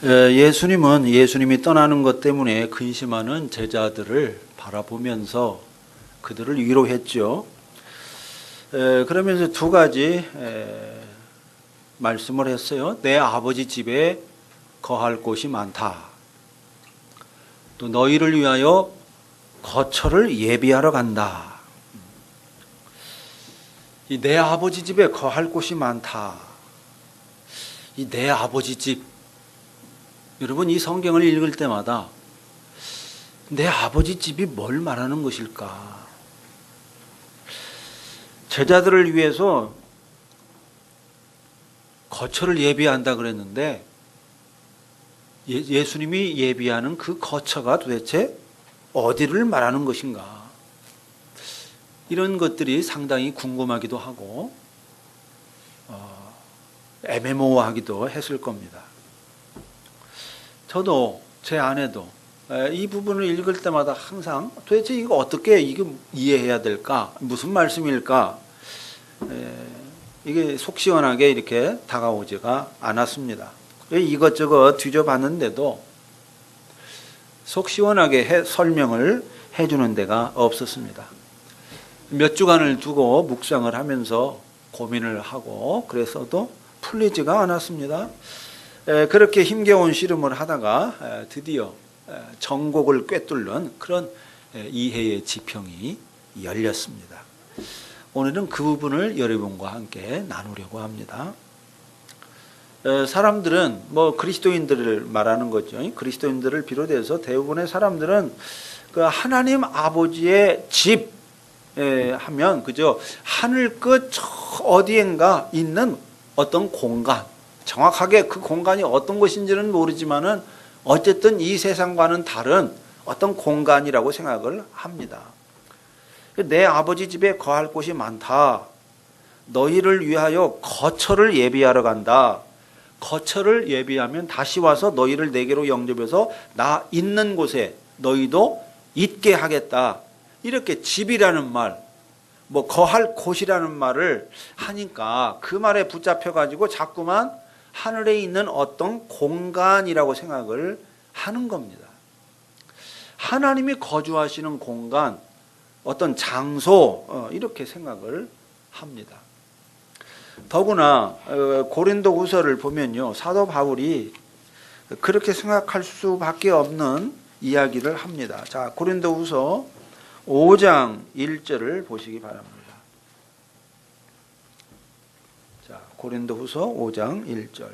예수님은 예수님이 떠나는 것 때문에 근심하는 제자들을 바라보면서 그들을 위로했죠. 그러면서 두 가지 말씀을 했어요. 내 아버지 집에 거할 곳이 많다. 또 너희를 위하여 거처를 예비하러 간다. 이 내 아버지 집에 거할 곳이 많다. 이 내 아버지 집. 여러분, 이 성경을 읽을 때마다 내 아버지 집이 뭘 말하는 것일까? 제자들을 위해서 거처를 예비한다 그랬는데 예수님이 예비하는 그 거처가 도대체 어디를 말하는 것인가? 이런 것들이 상당히 궁금하기도 하고 애매모호하기도 했을 겁니다. 저도 제 아내도 이 부분을 읽을 때마다 항상 도대체 이거 어떻게 이해해야 될까? 무슨 말씀일까? 이게 속 시원하게 이렇게 다가오지가 않았습니다. 이것저것 뒤져봤는데도 속 시원하게 설명을 해주는 데가 없었습니다. 몇 주간을 두고 묵상을 하면서 고민을 하고 그래서도 풀리지가 않았습니다. 그렇게 힘겨운 씨름을 하다가 드디어 정곡을 꿰뚫는 그런 이해의 지평이 열렸습니다. 오늘은 그 부분을 여러분과 함께 나누려고 합니다. 사람들은 그리스도인들을 말하는 거죠. 그리스도인들을 비롯해서 대부분의 사람들은 그 하나님 아버지의 집 하면 그저 하늘 끝 어디엔가 있는 어떤 공간, 정확하게 그 공간이 어떤 곳인지는 모르지만은 어쨌든 이 세상과는 다른 어떤 공간이라고 생각을 합니다. 내 아버지 집에 거할 곳이 많다. 너희를 위하여 거처를 예비하러 간다. 거처를 예비하면 다시 와서 너희를 내게로 영접해서 나 있는 곳에 너희도 있게 하겠다. 이렇게 집이라는 말, 거할 곳이라는 말을 하니까 그 말에 붙잡혀가지고 자꾸만 하늘에 있는 어떤 공간이라고 생각을 하는 겁니다. 하나님이 거주하시는 공간, 어떤 장소, 이렇게 생각을 합니다. 더구나 고린도 후서를 보면요, 사도 바울이 그렇게 생각할 수밖에 없는 이야기를 합니다. 자, 고린도 후서 5장 1절을 보시기 바랍니다. 자, 고린도 후서 5장 1절.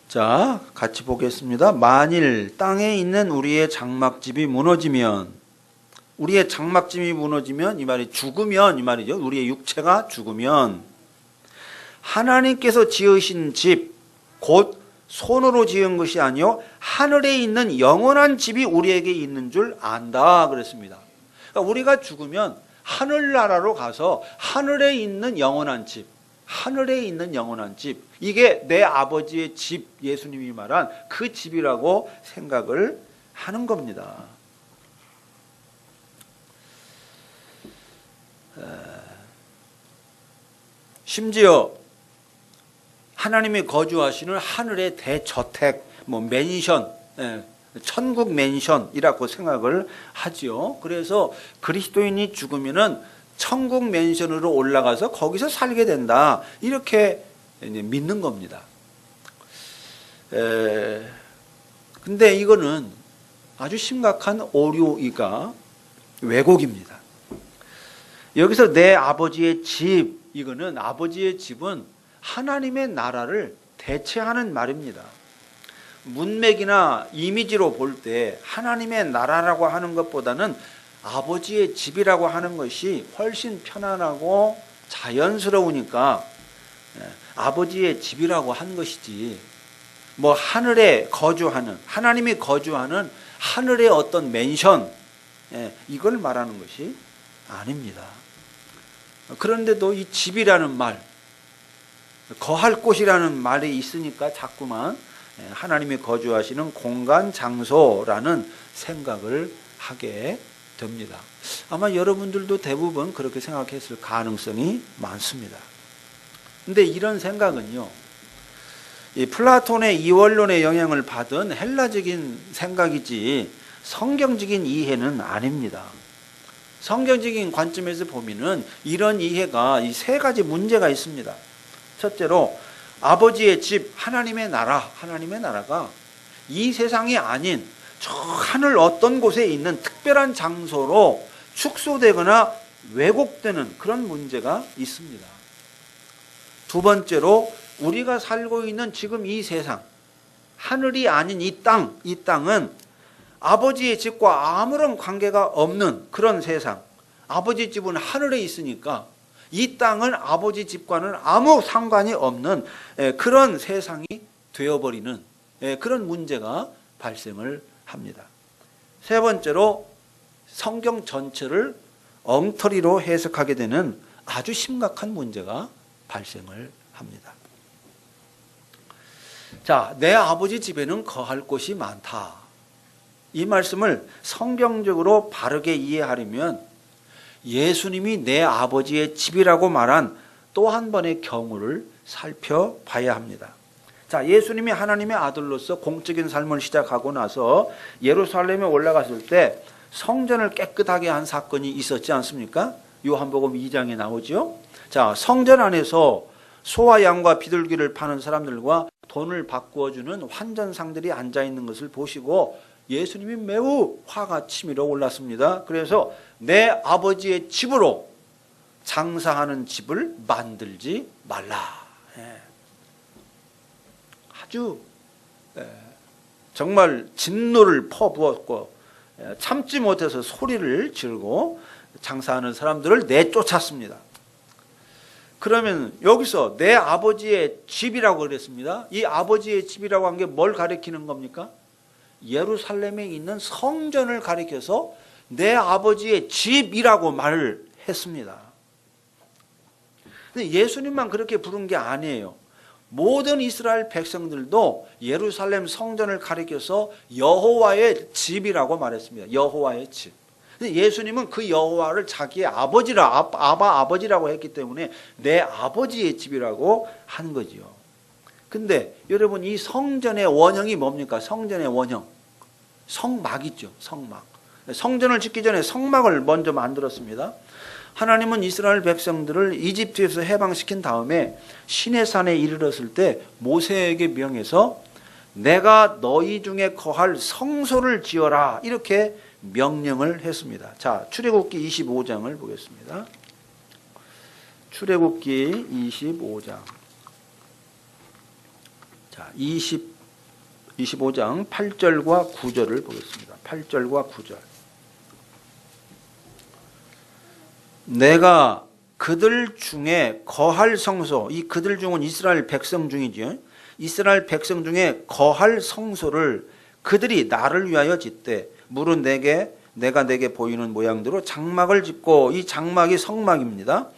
자, 같이 보겠습니다. 만일 땅에 있는 우리의 장막집이 무너지면, 우리의 장막집이 무너지면, 이 말이 죽으면, 이 말이죠. 우리의 육체가 죽으면, 하나님께서 지으신 집, 곧 손으로 지은 것이 아니요 하늘에 있는 영원한 집이 우리에게 있는 줄 안다 그랬습니다. 그러니까 우리가 죽으면 하늘나라로 가서 하늘에 있는 영원한 집, 하늘에 있는 영원한 집, 이게 내 아버지의 집, 예수님이 말한 그 집이라고 생각을 하는 겁니다. 심지어 하나님이 거주하시는 하늘의 대저택, 맨션, 천국 맨션이라고 생각을 하지요. 그래서 그리스도인이 죽으면은 천국 맨션으로 올라가서 거기서 살게 된다. 이렇게 믿는 겁니다. 근데 이거는 아주 심각한 오류이가 왜곡입니다. 여기서 내 아버지의 집, 이거는 아버지의 집은 하나님의 나라를 대체하는 말입니다. 문맥이나 이미지로 볼 때 하나님의 나라라고 하는 것보다는 아버지의 집이라고 하는 것이 훨씬 편안하고 자연스러우니까 아버지의 집이라고 한 것이지, 하늘에 거주하는, 하나님이 거주하는 하늘의 어떤 맨션, 이걸 말하는 것이 아닙니다. 그런데도 이 집이라는 말, 거할 곳이라는 말이 있으니까 자꾸만 하나님이 거주하시는 공간, 장소라는 생각을 하게 됩니다. 아마 여러분들도 대부분 그렇게 생각했을 가능성이 많습니다. 근데 이런 생각은요, 이 플라톤의 이원론의 영향을 받은 헬라적인 생각이지 성경적인 이해는 아닙니다. 성경적인 관점에서 보면은 이런 이해가 이 세 가지 문제가 있습니다. 첫째로 아버지의 집 하나님의 나라가 이 세상이 아닌 저 하늘 어떤 곳에 있는 특별한 장소로 축소되거나 왜곡되는 그런 문제가 있습니다. 두 번째로 우리가 살고 있는 지금 이 세상, 하늘이 아닌 이 땅은 아버지의 집과 아무런 관계가 없는 그런 세상. 아버지 집은 하늘에 있으니까 이 땅은 아버지 집과는 아무 상관이 없는 그런 세상이 되어버리는 그런 문제가 발생을 합니다. 세 번째로 성경 전체를 엉터리로 해석하게 되는 아주 심각한 문제가 발생을 합니다. 자, 내 아버지 집에는 거할 곳이 많다. 이 말씀을 성경적으로 바르게 이해하려면 예수님이 내 아버지의 집이라고 말한 또 한 번의 경우를 살펴봐야 합니다. 자, 예수님이 하나님의 아들로서 공적인 삶을 시작하고 나서 예루살렘에 올라갔을 때 성전을 깨끗하게 한 사건이 있었지 않습니까? 요한복음 2장에 나오죠. 자, 성전 안에서 소와 양과 비둘기를 파는 사람들과 돈을 바꾸어주는 환전상들이 앉아있는 것을 보시고 예수님이 매우 화가 치밀어 올랐습니다. 그래서 내 아버지의 집으로 장사하는 집을 만들지 말라. 아주 정말 진노를 퍼부었고 참지 못해서 소리를 지르고 장사하는 사람들을 내쫓았습니다. 그러면 여기서 내 아버지의 집이라고 그랬습니다. 이 아버지의 집이라고 한 게 뭘 가리키는 겁니까? 예루살렘에 있는 성전을 가리켜서 내 아버지의 집이라고 말을 했습니다. 근데 예수님만 그렇게 부른 게 아니에요. 모든 이스라엘 백성들도 예루살렘 성전을 가리켜서 여호와의 집이라고 말했습니다. 여호와의 집. 근데 예수님은 그 여호와를 자기의 아버지라고 했기 때문에 내 아버지의 집이라고 한 거지요. 근데 여러분, 이 성전의 원형이 뭡니까? 성전의 원형. 성막 있죠. 성막. 성전을 짓기 전에 성막을 먼저 만들었습니다. 하나님은 이스라엘 백성들을 이집트에서 해방시킨 다음에 시내산에 이르렀을 때 모세에게 명해서 내가 너희 중에 거할 성소를 지어라, 이렇게 명령을 했습니다. 자, 출애굽기 25장을 보겠습니다. 출애굽기 25장. 자, 25장 8절과 9절을 보겠습니다. 8절과 9절. 내가 그들 중에 거할 성소, 이 그들 중은 이스라엘 백성 중이죠. 이스라엘 백성 중에 거할 성소를 그들이 나를 위하여 짓되 물은 내가 내게 보이는 모양대로 장막을 짓고, 이 장막이 성막입니다.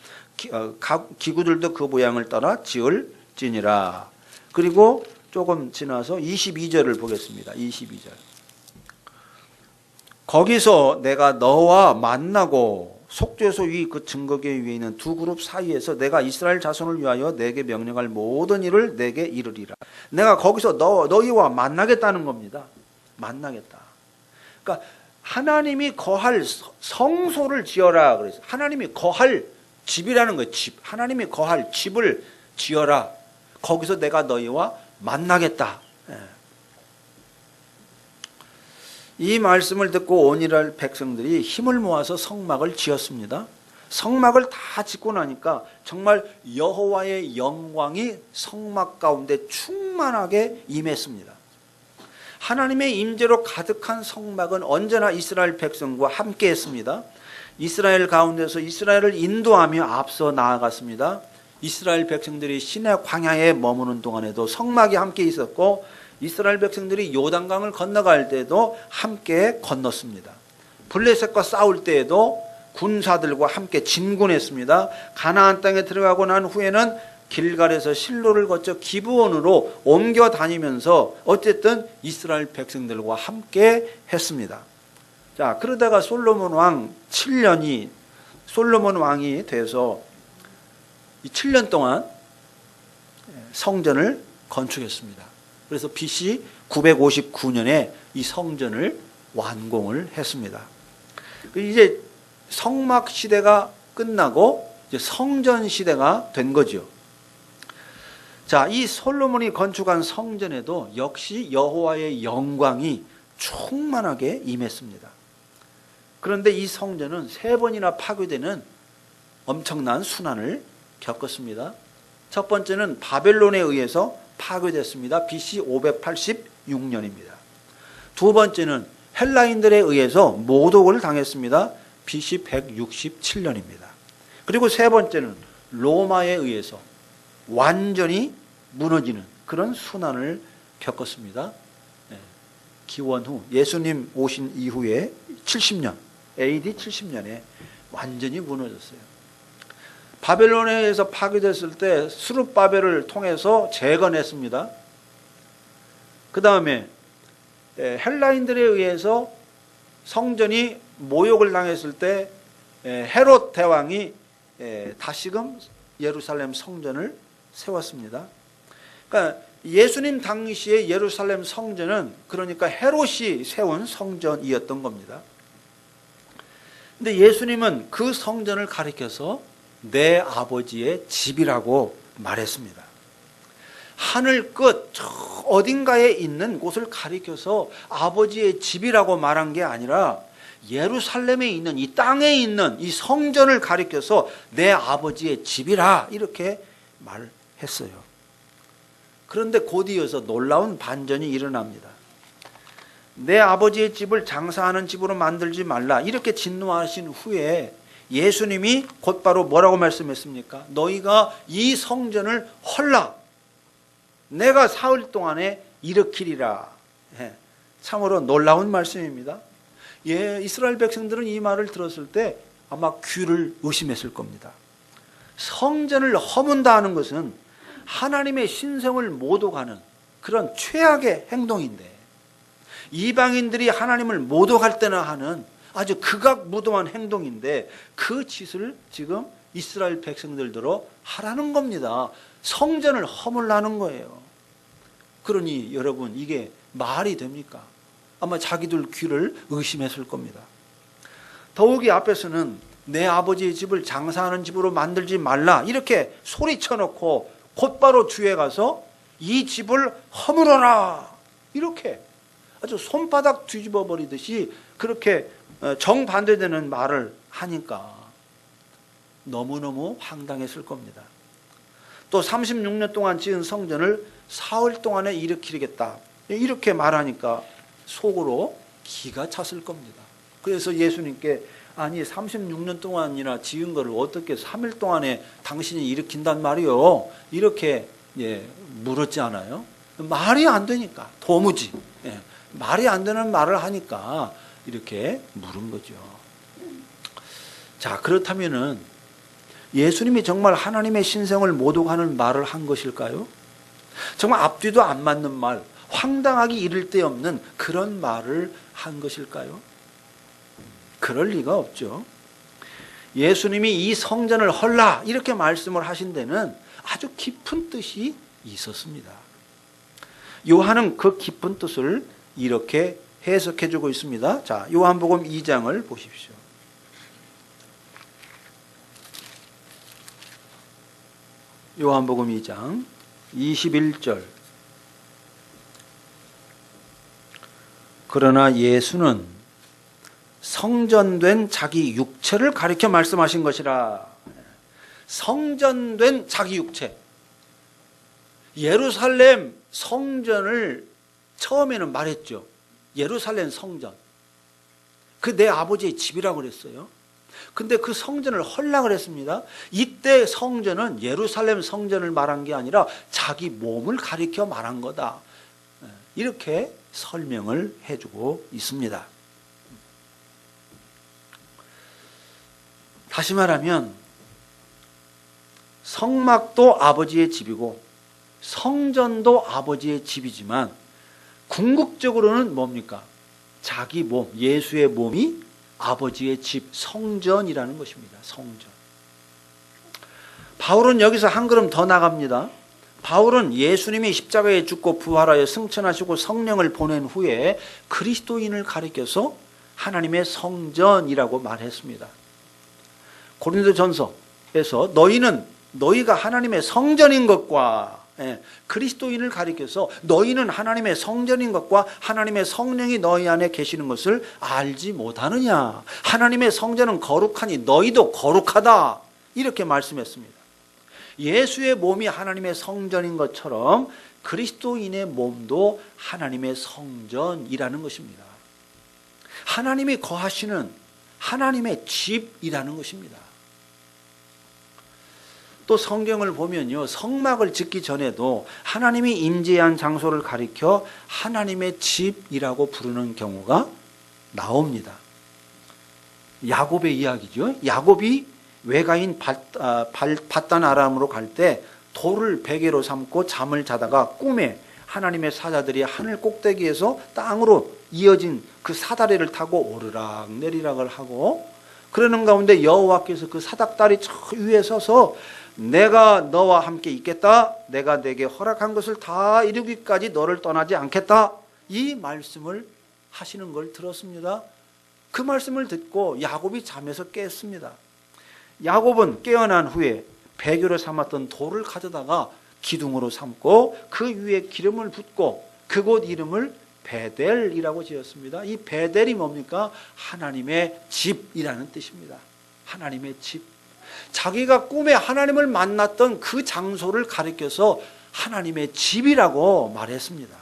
기구들도 그 모양을 따라 지을지니라. 그리고 조금 지나서 22절을 보겠습니다. 22절. 거기서 내가 너와 만나고 속죄소 위 그 증거궤 위에 있는 두 그룹 사이에서 내가 이스라엘 자손을 위하여 내게 명령할 모든 일을 내게 이르리라. 내가 거기서 너희와 만나겠다는 겁니다. 만나겠다. 그러니까 하나님이 거할 성소를 지어라 그래서 하나님이 거할 집이라는 거예요. 집. 하나님이 거할 집을 지어라. 거기서 내가 너희와 만나겠다. 이 말씀을 듣고 온 이스라엘 백성들이 힘을 모아서 성막을 지었습니다. 성막을 다 짓고 나니까 정말 여호와의 영광이 성막 가운데 충만하게 임했습니다. 하나님의 임재로 가득한 성막은 언제나 이스라엘 백성과 함께 했습니다. 이스라엘 가운데서 이스라엘을 인도하며 앞서 나아갔습니다. 이스라엘 백성들이 시내 광야에 머무는 동안에도 성막이 함께 있었고, 이스라엘 백성들이 요단강을 건너갈 때도 함께 건넜습니다. 블레셋과 싸울 때에도 군사들과 함께 진군했습니다. 가나안 땅에 들어가고 난 후에는 길갈에서 실로를 거쳐 기브온으로 옮겨 다니면서 어쨌든 이스라엘 백성들과 함께 했습니다. 자, 그러다가 솔로몬 왕이 돼서 이 7년 동안 성전을 건축했습니다. 그래서 BC 959년에 이 성전을 완공을 했습니다. 이제 성막 시대가 끝나고 이제 성전 시대가 된 거죠. 자, 이 솔로몬이 건축한 성전에도 역시 여호와의 영광이 충만하게 임했습니다. 그런데 이 성전은 3번이나 파괴되는 엄청난 순환을 겪었습니다. 첫 번째는 바벨론에 의해서 파괴됐습니다. BC 586년입니다. 두 번째는 헬라인들에 의해서 모독을 당했습니다. BC 167년입니다. 그리고 세 번째는 로마에 의해서 완전히 무너지는 그런 순환을 겪었습니다. 기원 후 예수님 오신 이후에 70년, AD 70년에 완전히 무너졌어요. 바벨론에 의해서 파괴됐을 때 스룹바벨을 통해서 재건했습니다. 그 다음에 헬라인들에 의해서 성전이 모욕을 당했을 때 헤롯 대왕이 다시금 예루살렘 성전을 세웠습니다. 그러니까 예수님 당시의 예루살렘 성전은 그러니까 헤롯이 세운 성전이었던 겁니다. 근데 예수님은 그 성전을 가리켜서 내 아버지의 집이라고 말했습니다. 하늘 끝 어딘가에 있는 곳을 가리켜서 아버지의 집이라고 말한 게 아니라 예루살렘에 있는 이 땅에 있는 이 성전을 가리켜서 내 아버지의 집이라 이렇게 말했어요. 그런데 곧 이어서 놀라운 반전이 일어납니다. 내 아버지의 집을 장사하는 집으로 만들지 말라 이렇게 진노하신 후에 예수님이 곧바로 뭐라고 말씀했습니까? 너희가 이 성전을 헐라 내가 사흘 동안에 일으키리라. 참으로 놀라운 말씀입니다. 이스라엘 백성들은 이 말을 들었을 때 아마 귀를 의심했을 겁니다. 성전을 허문다 하는 것은 하나님의 신성을 모독하는 그런 최악의 행동인데 이방인들이 하나님을 모독할 때나 하는 아주 극악무도한 행동인데 그 짓을 지금 이스라엘 백성들대로 하라는 겁니다. 성전을 허물라는 거예요. 그러니 여러분 이게 말이 됩니까? 아마 자기들 귀를 의심했을 겁니다. 더욱이 앞에서는 내 아버지의 집을 장사하는 집으로 만들지 말라 이렇게 소리쳐놓고 곧바로 뒤에 가서 이 집을 허물어라 이렇게 아주 손바닥 뒤집어 버리듯이 그렇게 정반대되는 말을 하니까 너무너무 황당했을 겁니다. 또 36년 동안 지은 성전을 사흘 동안에 일으키겠다 이렇게 말하니까 속으로 기가 찼을 겁니다. 그래서 예수님께 아니 36년 동안이나 지은 거를 어떻게 3일 동안에 당신이 일으킨단 말이요 이렇게 물었지 않아요? 말이 안 되니까 도무지 말이 안 되는 말을 하니까 이렇게 물은 거죠. 자, 그렇다면은 예수님이 정말 하나님의 신성을 모독하는 말을 한 것일까요? 정말 앞뒤도 안 맞는 말, 황당하기 이를 데 없는 그런 말을 한 것일까요? 그럴 리가 없죠. 예수님이 이 성전을 헐라 이렇게 말씀을 하신 데는 아주 깊은 뜻이 있었습니다. 요한은 그 깊은 뜻을 이렇게 해석해 주고 있습니다. 자, 요한복음 2장을 보십시오. 요한복음 2장 21절. 그러나 예수는 성전된 자기 육체를 가리켜 말씀하신 것이라. 성전된 자기 육체. 예루살렘 성전을 처음에는 말했죠. 예루살렘 성전. 그 내 아버지의 집이라고 그랬어요. 근데 그 성전을 헐라 그랬습니다. 이때 성전은 예루살렘 성전을 말한 게 아니라 자기 몸을 가리켜 말한 거다. 이렇게 설명을 해주고 있습니다. 다시 말하면 성막도 아버지의 집이고 성전도 아버지의 집이지만 궁극적으로는 뭡니까? 자기 몸, 예수의 몸이 아버지의 집, 성전이라는 것입니다. 성전. 바울은 여기서 한 걸음 더 나갑니다. 바울은 예수님이 십자가에 죽고 부활하여 승천하시고 성령을 보낸 후에 그리스도인을 가리켜서 하나님의 성전이라고 말했습니다. 고린도전서에서 너희가 하나님의 성전인 것과 그리스도인을 가리켜서 너희는 하나님의 성전인 것과 하나님의 성령이 너희 안에 계시는 것을 알지 못하느냐. 하나님의 성전은 거룩하니 너희도 거룩하다. 이렇게 말씀했습니다. 예수의 몸이 하나님의 성전인 것처럼 그리스도인의 몸도 하나님의 성전이라는 것입니다. 하나님이 거하시는 하나님의 집이라는 것입니다. 또 성경을 보면요, 성막을 짓기 전에도 하나님이 임재한 장소를 가리켜 하나님의 집이라고 부르는 경우가 나옵니다. 야곱의 이야기죠. 야곱이 외가인 밧단 아람으로 갈 때 돌을 베개로 삼고 잠을 자다가 꿈에 하나님의 사자들이 하늘 꼭대기에서 땅으로 이어진 그 사다리를 타고 오르락 내리락을 하고, 그러는 가운데 여호와께서 그 사닥다리 저 위에 서서 내가 너와 함께 있겠다. 내가 내게 허락한 것을 다 이루기까지 너를 떠나지 않겠다. 이 말씀을 하시는 걸 들었습니다. 그 말씀을 듣고 야곱이 잠에서 깼습니다. 야곱은 깨어난 후에 배교로 삼았던 돌을 가져다가 기둥으로 삼고 그 위에 기름을 붓고 그곳 이름을 베델이라고 지었습니다. 이 베델이 뭡니까? 하나님의 집이라는 뜻입니다. 하나님의 집. 자기가 꿈에 하나님을 만났던 그 장소를 가리켜서 하나님의 집이라고 말했습니다.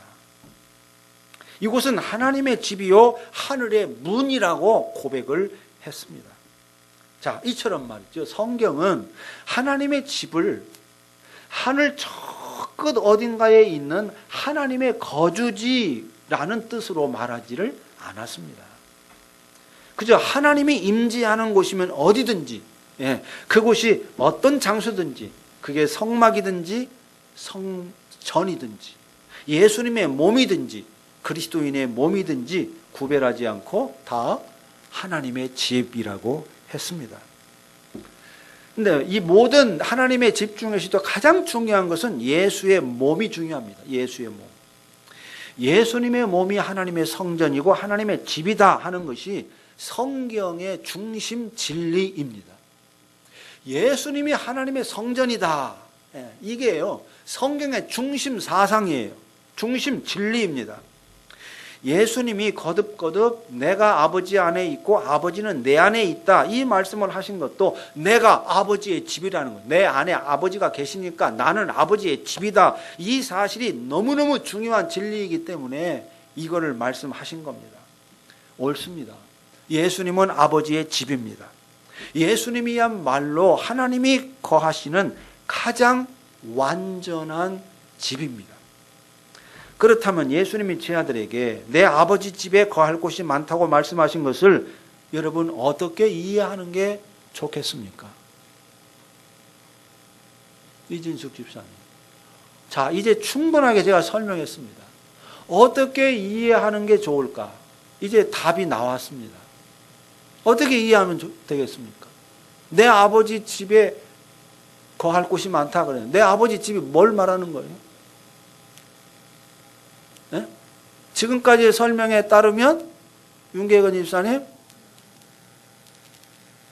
이곳은 하나님의 집이요 하늘의 문이라고 고백을 했습니다. 자, 이처럼 말이죠. 성경은 하나님의 집을 하늘 저 끝 어딘가에 있는 하나님의 거주지라는 뜻으로 말하지를 않았습니다. 그저 하나님이 임재하는 곳이면 어디든지, 그곳이 어떤 장소든지, 그게 성막이든지 성전이든지 예수님의 몸이든지 그리스도인의 몸이든지 구별하지 않고 다 하나님의 집이라고 했습니다. 근데 이 모든 하나님의 집 중에서도 가장 중요한 것은 예수의 몸이 중요합니다. 예수의 몸. 예수님의 몸이 하나님의 성전이고 하나님의 집이다 하는 것이 성경의 중심 진리입니다. 예수님이 하나님의 성전이다. 이게요, 성경의 중심 사상이에요. 중심 진리입니다. 예수님이 거듭거듭 내가 아버지 안에 있고 아버지는 내 안에 있다. 이 말씀을 하신 것도 내가 아버지의 집이라는 거예요. 내 안에 아버지가 계시니까 나는 아버지의 집이다. 이 사실이 너무너무 중요한 진리이기 때문에 이거를 말씀하신 겁니다. 옳습니다. 예수님은 아버지의 집입니다. 예수님이야말로 하나님이 거하시는 가장 완전한 집입니다. 그렇다면 예수님이 제 아들에게 내 아버지 집에 거할 곳이 많다고 말씀하신 것을 여러분 어떻게 이해하는 게 좋겠습니까? 이진숙 집사님. 자, 이제 충분하게 제가 설명했습니다. 어떻게 이해하는 게 좋을까? 이제 답이 나왔습니다. 어떻게 이해하면 되겠습니까? 내 아버지 집에 거할 곳이 많다 그래요. 내 아버지 집이 뭘 말하는 거예요? 지금까지의 설명에 따르면 윤계건 집사님,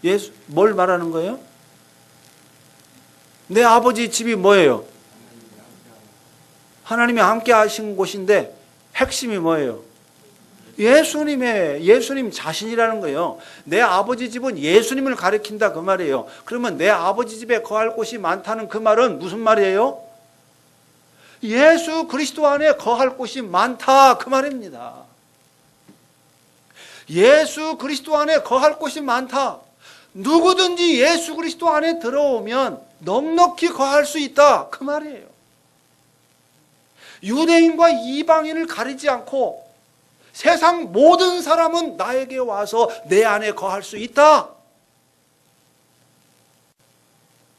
예수 뭘 말하는 거예요? 내 아버지 집이 뭐예요? 하나님이 함께 하신 곳인데 핵심이 뭐예요? 예수님 자신이라는 거예요. 내 아버지 집은 예수님을 가리킨다 그 말이에요. 그러면 내 아버지 집에 거할 곳이 많다는 그 말은 무슨 말이에요? 예수 그리스도 안에 거할 곳이 많다 그 말입니다. 예수 그리스도 안에 거할 곳이 많다. 누구든지 예수 그리스도 안에 들어오면 넉넉히 거할 수 있다 그 말이에요. 유대인과 이방인을 가리지 않고 세상 모든 사람은 나에게 와서 내 안에 거할 수 있다.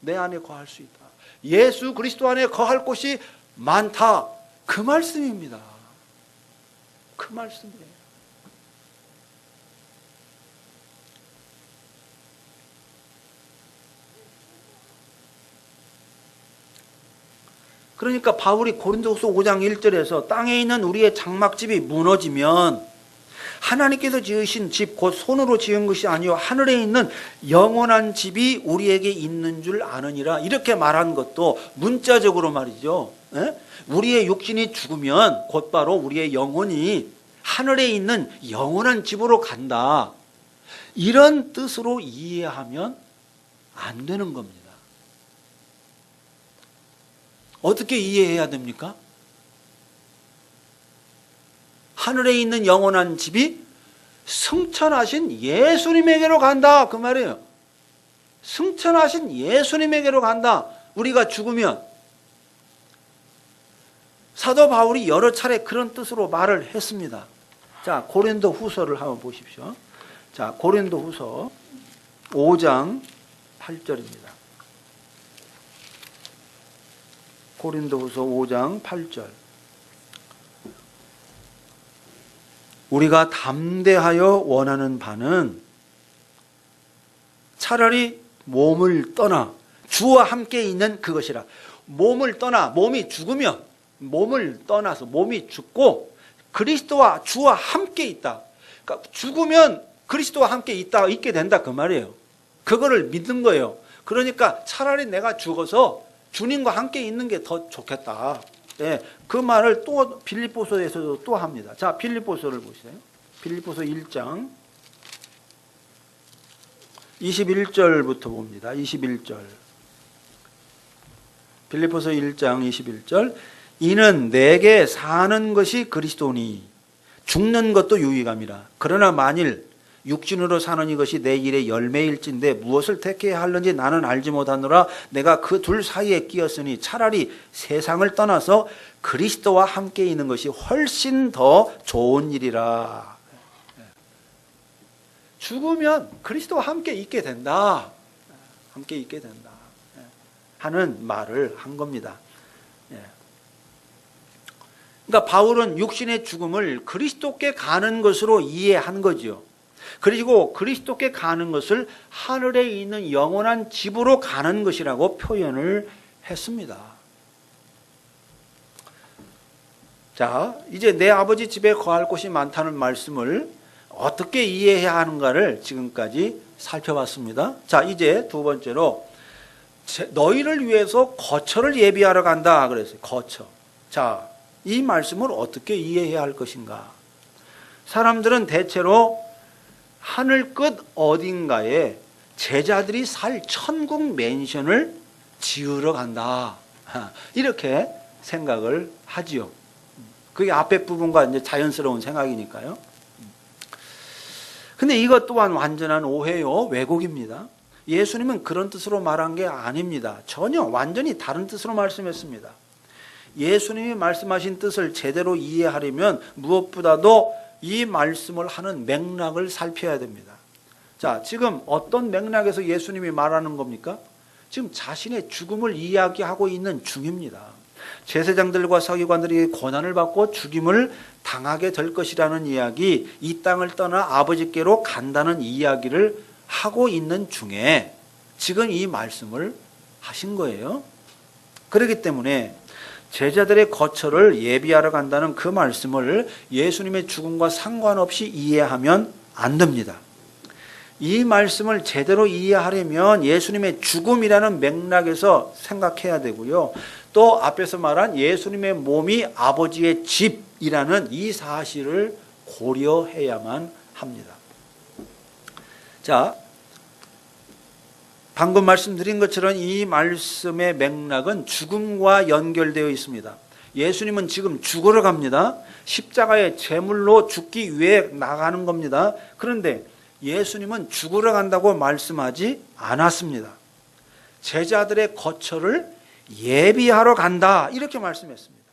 내 안에 거할 수 있다. 예수 그리스도 안에 거할 곳이 많다. 그 말씀입니다. 그 말씀이에요. 그러니까 바울이 고린도후서 5장 1절에서 땅에 있는 우리의 장막집이 무너지면 하나님께서 지으신 집 곧 손으로 지은 것이 아니요 하늘에 있는 영원한 집이 우리에게 있는 줄 아느니라 이렇게 말한 것도 문자적으로 말이죠. 우리의 육신이 죽으면 곧바로 우리의 영혼이 하늘에 있는 영원한 집으로 간다. 이런 뜻으로 이해하면 안 되는 겁니다. 어떻게 이해해야 됩니까? 하늘에 있는 영원한 집이 승천하신 예수님에게로 간다 그 말이에요. 승천하신 예수님에게로 간다. 우리가 죽으면. 사도 바울이 여러 차례 그런 뜻으로 말을 했습니다. 자, 고린도 후서를 한번 보십시오. 자, 고린도 후서 5장 8절입니다. 고린도 후서 5장 8절. 우리가 담대하여 원하는 바는 차라리 몸을 떠나 주와 함께 있는 그것이라. 몸을 떠나, 몸이 죽으면 몸을 떠나서 몸이 죽고 그리스도와 주와 함께 있다. 그러니까 죽으면 그리스도와 함께 있게 된다 그 말이에요. 그거를 믿는 거예요. 그러니까 차라리 내가 죽어서 주님과 함께 있는 게 더 좋겠다. 네, 그 말을 또 빌립보서에서도 또 합니다. 자, 빌립보서를 보세요. 빌립보서 1장 21절부터 봅니다. 21절. 빌립보서 1장 21절. 이는 내게 사는 것이 그리스도니 죽는 것도 유익함이라. 그러나 만일 육신으로 사는 이것이 내 일의 열매일진데 무엇을 택해야 하는지 나는 알지 못하노라. 내가 그 둘 사이에 끼었으니 차라리 세상을 떠나서 그리스도와 함께 있는 것이 훨씬 더 좋은 일이라. 죽으면 그리스도와 함께 있게 된다. 함께 있게 된다. 하는 말을 한 겁니다. 그러니까 바울은 육신의 죽음을 그리스도께 가는 것으로 이해한 거죠. 그리고 그리스도께 가는 것을 하늘에 있는 영원한 집으로 가는 것이라고 표현을 했습니다. 자, 이제 내 아버지 집에 거할 곳이 많다는 말씀을 어떻게 이해해야 하는가를 지금까지 살펴봤습니다. 자, 이제 두 번째로 너희를 위해서 거처를 예비하러 간다 그랬어요. 거처. 자, 이 말씀을 어떻게 이해해야 할 것인가? 사람들은 대체로 하늘 끝 어딘가에 제자들이 살 천국 맨션을 지으러 간다. 이렇게 생각을 하지요. 그게 앞에 부분과 이제 자연스러운 생각이니까요. 근데 이것 또한 완전한 오해요. 왜곡입니다. 예수님은 그런 뜻으로 말한 게 아닙니다. 전혀 완전히 다른 뜻으로 말씀했습니다. 예수님이 말씀하신 뜻을 제대로 이해하려면 무엇보다도 이 말씀을 하는 맥락을 살펴야 됩니다. 자, 지금 어떤 맥락에서 예수님이 말하는 겁니까? 지금 자신의 죽음을 이야기하고 있는 중입니다. 제사장들과 서기관들이 고난을 받고 죽임을 당하게 될 것이라는 이야기, 이 땅을 떠나 아버지께로 간다는 이야기를 하고 있는 중에 지금 이 말씀을 하신 거예요. 그렇기 때문에 제자들의 거처를 예비하러 간다는 그 말씀을 예수님의 죽음과 상관없이 이해하면 안 됩니다. 이 말씀을 제대로 이해하려면 예수님의 죽음이라는 맥락에서 생각해야 되고요. 또 앞에서 말한 예수님의 몸이 아버지의 집이라는 이 사실을 고려해야만 합니다. 자, 방금 말씀드린 것처럼 이 말씀의 맥락은 죽음과 연결되어 있습니다. 예수님은 지금 죽으러 갑니다. 십자가의 제물로 죽기 위해 나가는 겁니다. 그런데 예수님은 죽으러 간다고 말씀하지 않았습니다. 제자들의 거처를 예비하러 간다 이렇게 말씀했습니다.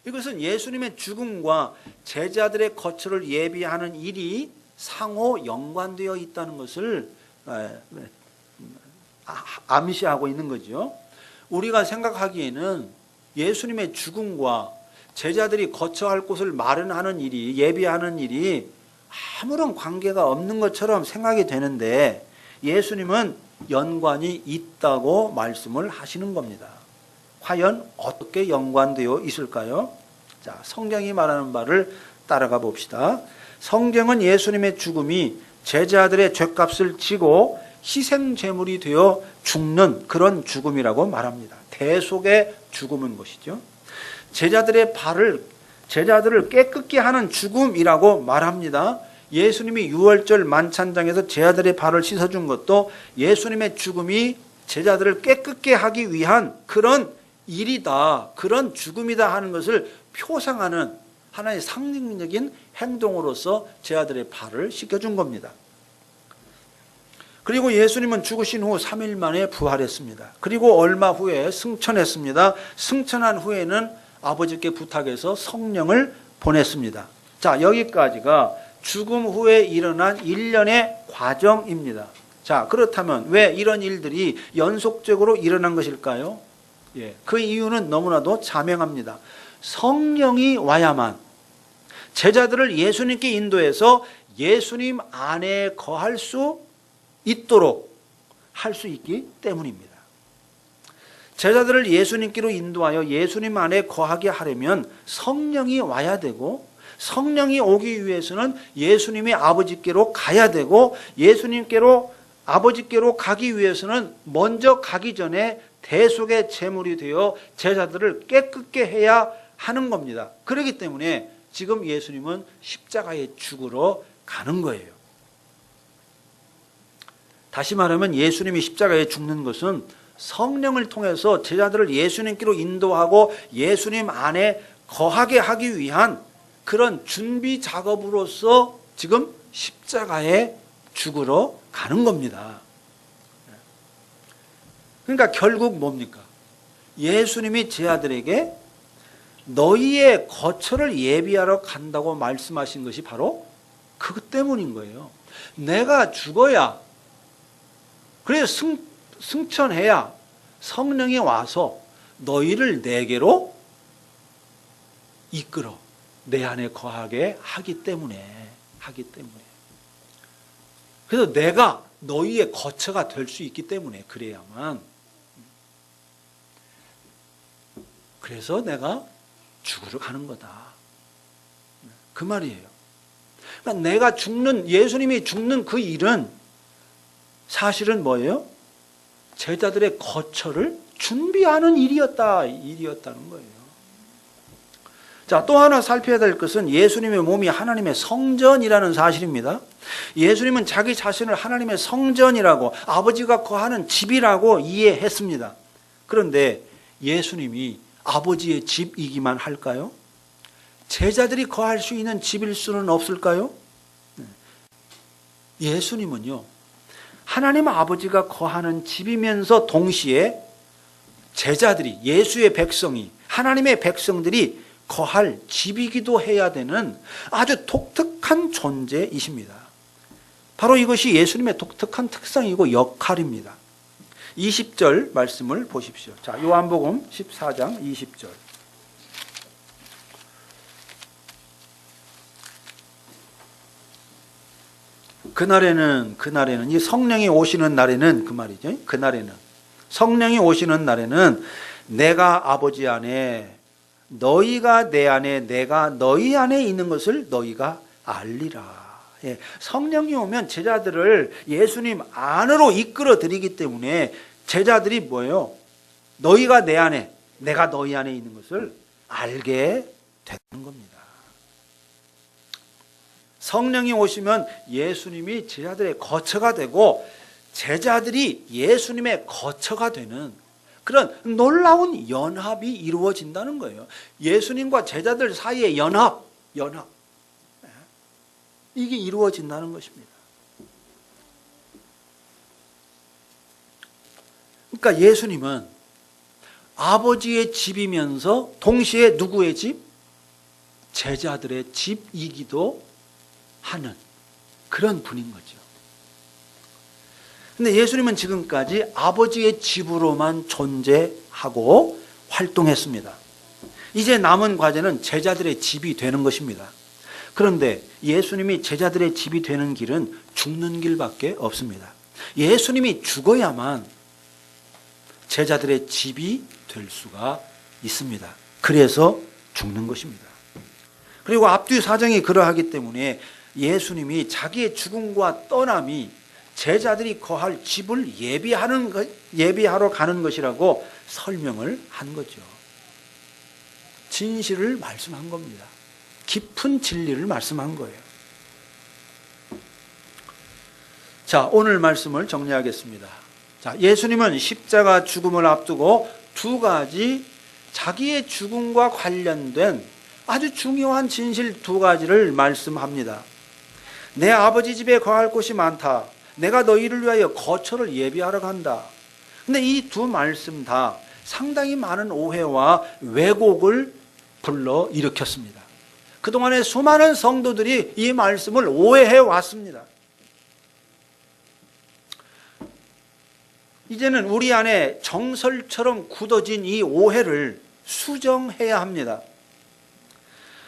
이것은 예수님의 죽음과 제자들의 거처를 예비하는 일이 상호 연관되어 있다는 것을 암시하고 있는 거죠. 우리가 생각하기에는 예수님의 죽음과 제자들이 거처할 곳을 마련하는 일이, 예비하는 일이 아무런 관계가 없는 것처럼 생각이 되는데 예수님은 연관이 있다고 말씀을 하시는 겁니다. 과연 어떻게 연관되어 있을까요? 자, 성경이 말하는 바를 따라가 봅시다. 성경은 예수님의 죽음이 제자들의 죄값을 지고 희생 제물이 되어 죽는 그런 죽음이라고 말합니다. 대속의 죽음인 것이죠. 제자들을 깨끗게 하는 죽음이라고 말합니다. 예수님이 유월절 만찬장에서 제자들의 발을 씻어준 것도 예수님의 죽음이 제자들을 깨끗게 하기 위한 그런 일이다, 그런 죽음이다 하는 것을 표상하는 하나의 상징적인 행동으로서 제자들의 발을 씻겨준 겁니다. 그리고 예수님은 죽으신 후 3일 만에 부활했습니다. 그리고 얼마 후에 승천했습니다. 승천한 후에는 아버지께 부탁해서 성령을 보냈습니다. 자, 여기까지가 죽음 후에 일어난 일련의 과정입니다. 자, 그렇다면 왜 이런 일들이 연속적으로 일어난 것일까요? 그 이유는 너무나도 자명합니다. 성령이 와야만 제자들을 예수님께 인도해서 예수님 안에 거할 수 있도록 할 수 있기 때문입니다. 제자들을 예수님께로 인도하여 예수님 안에 거하게 하려면 성령이 와야 되고, 성령이 오기 위해서는 예수님의 아버지께로 가야 되고, 예수님께로 아버지께로 가기 위해서는 먼저 가기 전에 대속의 제물이 되어 제자들을 깨끗게 해야 하는 겁니다. 그렇기 때문에 지금 예수님은 십자가에 죽으러 가는 거예요. 다시 말하면 예수님이 십자가에 죽는 것은 성령을 통해서 제자들을 예수님께로 인도하고 예수님 안에 거하게 하기 위한 그런 준비 작업으로서 지금 십자가에 죽으러 가는 겁니다. 그러니까 결국 뭡니까? 예수님이 제자들에게 너희의 거처를 예비하러 간다고 말씀하신 것이 바로 그것 때문인 거예요. 내가 죽어야, 그래서 승천해야 성령이 와서 너희를 내게로 이끌어 내 안에 거하게 하기 때문에. 그래서 내가 너희의 거처가 될 수 있기 때문에 그래야만. 그래서 내가 죽으러 가는 거다. 그 말이에요. 그러니까 내가 죽는, 예수님이 죽는 그 일은 사실은 뭐예요? 제자들의 거처를 준비하는 일이었다는 거예요. 자, 또 하나 살펴야 될 것은 예수님의 몸이 하나님의 성전이라는 사실입니다. 예수님은 자기 자신을 하나님의 성전이라고, 아버지가 거하는 집이라고 이해했습니다. 그런데 예수님이 아버지의 집이기만 할까요? 제자들이 거할 수 있는 집일 수는 없을까요? 예수님은요, 하나님 아버지가 거하는 집이면서 동시에 제자들이, 예수의 백성이, 하나님의 백성들이 거할 집이기도 해야 되는 아주 독특한 존재이십니다. 바로 이것이 예수님의 독특한 특성이고 역할입니다. 20절 말씀을 보십시오. 자, 요한복음 14장 20절. 그날에는 이 성령이 오시는 날에는, 그 말이죠. 그날에는, 성령이 오시는 날에는 내가 아버지 안에, 너희가 내 안에, 내가 너희 안에 있는 것을 너희가 알리라. 성령이 오면 제자들을 예수님 안으로 이끌어 드리기 때문에 제자들이 뭐예요? 너희가 내 안에, 내가 너희 안에 있는 것을 알게 되는 겁니다. 성령이 오시면 예수님이 제자들의 거처가 되고 제자들이 예수님의 거처가 되는 그런 놀라운 연합이 이루어진다는 거예요. 예수님과 제자들 사이의 연합. 이게 이루어진다는 것입니다. 그러니까 예수님은 아버지의 집이면서 동시에 누구의 집? 제자들의 집이기도 하는 그런 분인 거죠. 근데 예수님은 지금까지 아버지의 집으로만 존재하고 활동했습니다. 이제 남은 과제는 제자들의 집이 되는 것입니다. 그런데 예수님이 제자들의 집이 되는 길은 죽는 길밖에 없습니다. 예수님이 죽어야만 제자들의 집이 될 수가 있습니다. 그래서 죽는 것입니다. 그리고 앞뒤 사정이 그러하기 때문에 예수님이 자기의 죽음과 떠남이 제자들이 거할 집을 예비하러 가는 것이라고 설명을 한 거죠. 진실을 말씀한 겁니다. 깊은 진리를 말씀한 거예요. 자, 오늘 말씀을 정리하겠습니다. 자, 예수님은 십자가 죽음을 앞두고 두 가지 자기의 죽음과 관련된 아주 중요한 진실 두 가지를 말씀합니다. 내 아버지 집에 거할 곳이 많다. 내가 너희를 위하여 거처를 예비하러 간다. 근데 이 두 말씀 다 상당히 많은 오해와 왜곡을 불러 일으켰습니다. 그동안에 수많은 성도들이 이 말씀을 오해해 왔습니다. 이제는 우리 안에 정설처럼 굳어진 이 오해를 수정해야 합니다.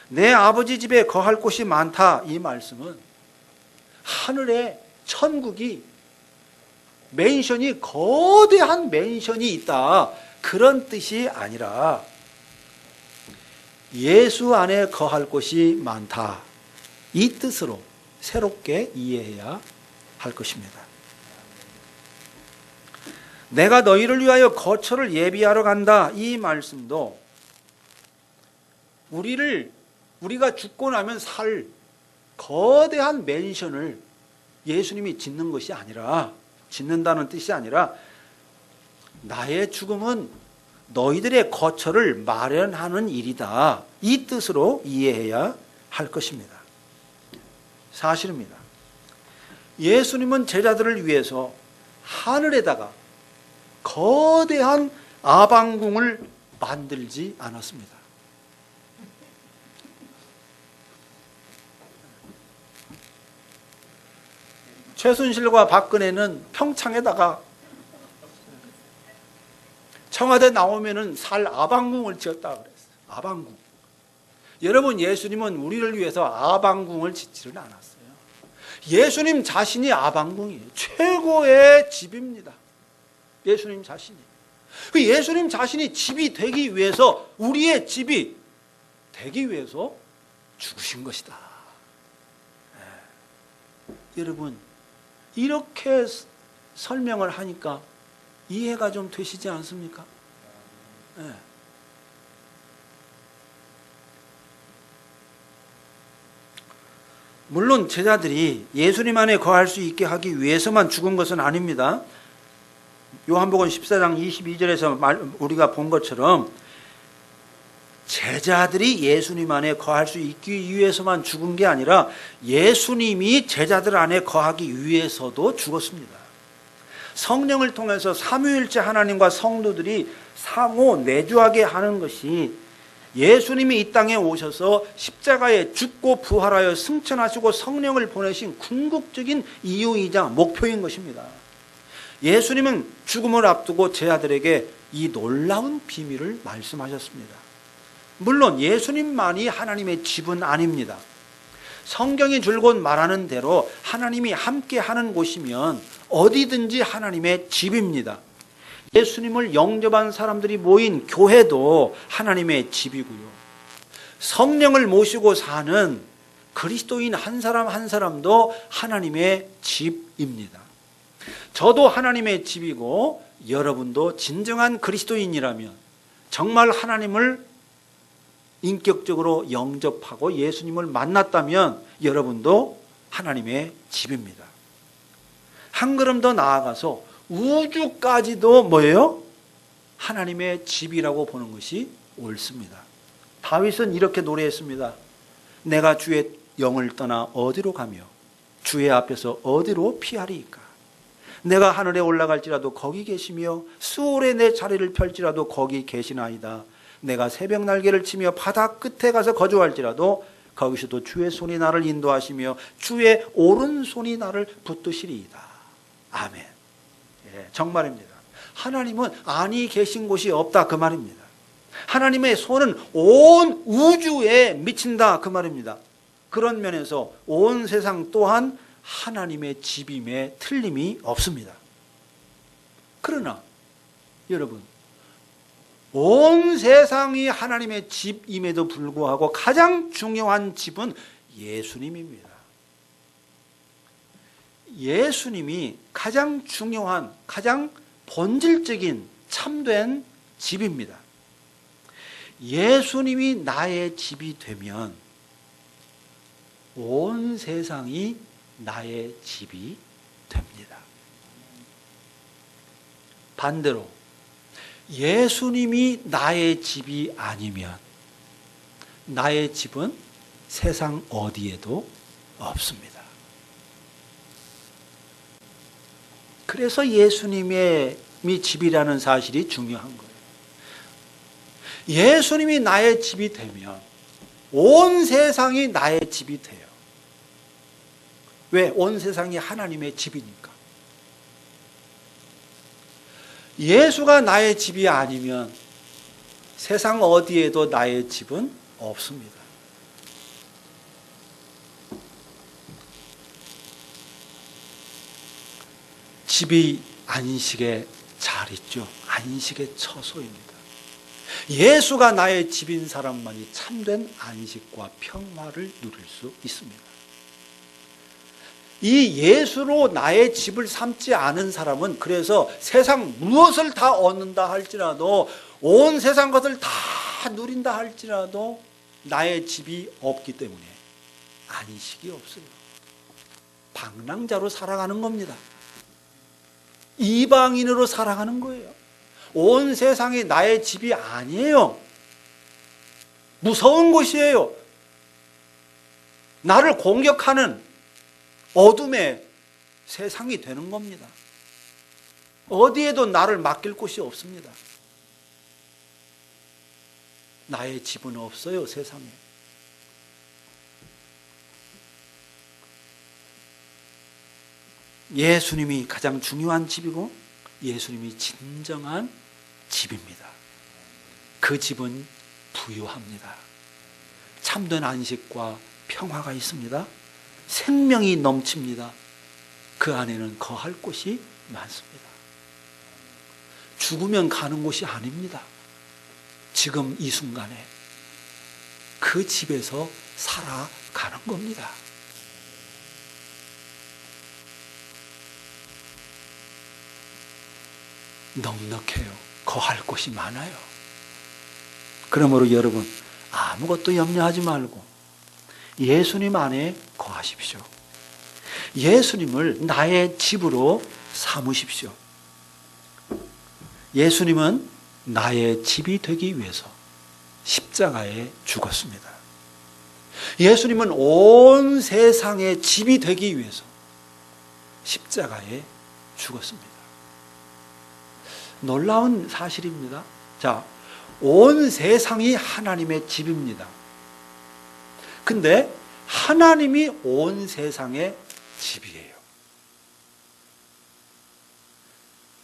내 아버지 집에 거할 곳이 많다. 이 말씀은 하늘에 천국이 맨션이 거대한 맨션이 있다. 그런 뜻이 아니라 예수 안에 거할 곳이 많다. 이 뜻으로 새롭게 이해해야 할 것입니다. 내가 너희를 위하여 거처를 예비하러 간다. 이 말씀도 우리가 죽고 나면 살 거대한 맨션을 예수님이 짓는 것이 아니라, 짓는다는 뜻이 아니라 나의 죽음은 너희들의 거처를 마련하는 일이다. 이 뜻으로 이해해야 할 것입니다. 사실입니다. 예수님은 제자들을 위해서 하늘에다가 거대한 아방궁을 만들지 않았습니다. 최순실과 박근혜는 평창에다가 청와대 나오면은 살 아방궁을 지었다 그랬어요. 아방궁. 여러분, 예수님은 우리를 위해서 아방궁을 짓지는 않았어요. 예수님 자신이 아방궁이에요. 최고의 집입니다. 예수님 자신이. 예수님 자신이 집이 되기 위해서, 우리의 집이 되기 위해서 죽으신 것이다. 여러분, 이렇게 설명을 하니까 이해가 좀 되시지 않습니까? 네. 물론 제자들이 예수님 안에 거할 수 있게 하기 위해서만 죽은 것은 아닙니다. 요한복음 14장 22절에서 우리가 본 것처럼 제자들이 예수님 안에 거할 수 있기 위해서만 죽은 게 아니라 예수님이 제자들 안에 거하기 위해서도 죽었습니다. 성령을 통해서 삼위일체 하나님과 성도들이 상호 내주하게 하는 것이 예수님이 이 땅에 오셔서 십자가에 죽고 부활하여 승천하시고 성령을 보내신 궁극적인 이유이자 목표인 것입니다. 예수님은 죽음을 앞두고 제자들에게 이 놀라운 비밀을 말씀하셨습니다. 물론 예수님만이 하나님의 집은 아닙니다. 성경이 줄곧 말하는 대로 하나님이 함께 하는 곳이면 어디든지 하나님의 집입니다. 예수님을 영접한 사람들이 모인 교회도 하나님의 집이고요. 성령을 모시고 사는 그리스도인 한 사람 한 사람도 하나님의 집입니다. 저도 하나님의 집이고 여러분도 진정한 그리스도인이라면, 정말 하나님을 인격적으로 영접하고 예수님을 만났다면 여러분도 하나님의 집입니다. 한 걸음 더 나아가서 우주까지도 뭐예요? 하나님의 집이라고 보는 것이 옳습니다. 다윗은 이렇게 노래했습니다. 내가 주의 영을 떠나 어디로 가며 주의 앞에서 어디로 피하리이까? 내가 하늘에 올라갈지라도 거기 계시며 수월에 내 자리를 펼지라도 거기 계시나이다. 내가 새벽 날개를 치며 바다 끝에 가서 거주할지라도 거기서도 주의 손이 나를 인도하시며 주의 오른손이 나를 붙드시리이다. 아멘. 예, 정말입니다. 하나님은 아니 계신 곳이 없다 그 말입니다. 하나님의 손은 온 우주에 미친다 그 말입니다. 그런 면에서 온 세상 또한 하나님의 집임에 틀림이 없습니다. 그러나 여러분, 온 세상이 하나님의 집임에도 불구하고 가장 중요한 집은 예수님입니다. 예수님이 가장 중요한, 가장 본질적인 참된 집입니다. 예수님이 나의 집이 되면 온 세상이 나의 집이 됩니다. 반대로 예수님이 나의 집이 아니면 나의 집은 세상 어디에도 없습니다. 그래서 예수님의 집이라는 사실이 중요한 거예요. 예수님이 나의 집이 되면 온 세상이 나의 집이 돼요. 왜? 온 세상이 하나님의 집이니까. 예수가 나의 집이 아니면 세상 어디에도 나의 집은 없습니다. 집이 안식의 자리죠. 안식의 처소입니다. 예수가 나의 집인 사람만이 참된 안식과 평화를 누릴 수 있습니다. 이 예수로 나의 집을 삼지 않은 사람은 그래서 세상 무엇을 다 얻는다 할지라도, 온 세상 것을 다 누린다 할지라도 나의 집이 없기 때문에 안식이 없어요. 방랑자로 살아가는 겁니다. 이방인으로 살아가는 거예요. 온 세상이 나의 집이 아니에요. 무서운 곳이에요. 나를 공격하는 어둠의 세상이 되는 겁니다. 어디에도 나를 맡길 곳이 없습니다. 나의 집은 없어요, 세상에. 예수님이 가장 중요한 집이고 예수님이 진정한 집입니다. 그 집은 부유합니다. 참된 안식과 평화가 있습니다. 생명이 넘칩니다. 그 안에는 거할 곳이 많습니다. 죽으면 가는 곳이 아닙니다. 지금 이 순간에 그 집에서 살아가는 겁니다. 넉넉해요. 거할 곳이 많아요. 그러므로 여러분, 아무것도 염려하지 말고 예수님 안에 거하십시오. 예수님을 나의 집으로 삼으십시오. 예수님은 나의 집이 되기 위해서 십자가에 죽었습니다. 예수님은 온 세상의 집이 되기 위해서 십자가에 죽었습니다. 놀라운 사실입니다. 자, 온 세상이 하나님의 집입니다. 근데 하나님이 온 세상의 집이에요.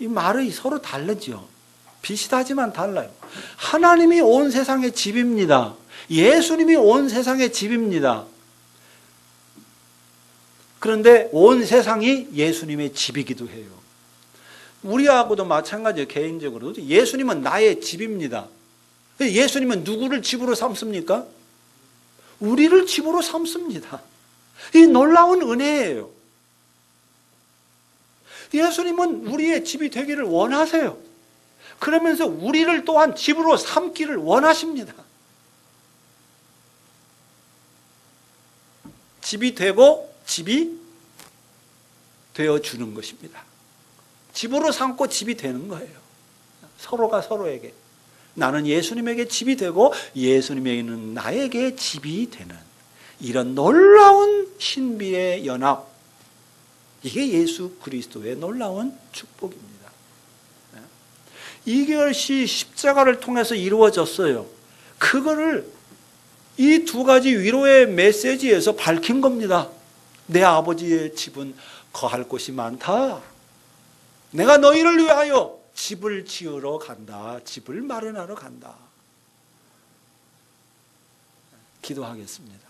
이 말이 서로 다르죠. 비슷하지만 달라요. 하나님이 온 세상의 집입니다. 예수님이 온 세상의 집입니다. 그런데 온 세상이 예수님의 집이기도 해요. 우리하고도 마찬가지예요. 개인적으로 예수님은 나의 집입니다. 예수님은 누구를 집으로 삼습니까? 우리를 집으로 삼습니다. 이 놀라운 은혜예요. 예수님은 우리의 집이 되기를 원하세요. 그러면서 우리를 또한 집으로 삼기를 원하십니다. 집이 되고 집이 되어주는 것입니다. 집으로 삼고 집이 되는 거예요. 서로가 서로에게. 나는 예수님에게 집이 되고 예수님에게는 나에게 집이 되는 이런 놀라운 신비의 연합. 이게 예수 그리스도의 놀라운 축복입니다. 이것이 십자가를 통해서 이루어졌어요. 그거를 이 두 가지 위로의 메시지에서 밝힌 겁니다. 내 아버지의 집은 거할 곳이 많다. 내가 너희를 위하여 집을 지으러 간다. 집을 마련하러 간다. 기도하겠습니다.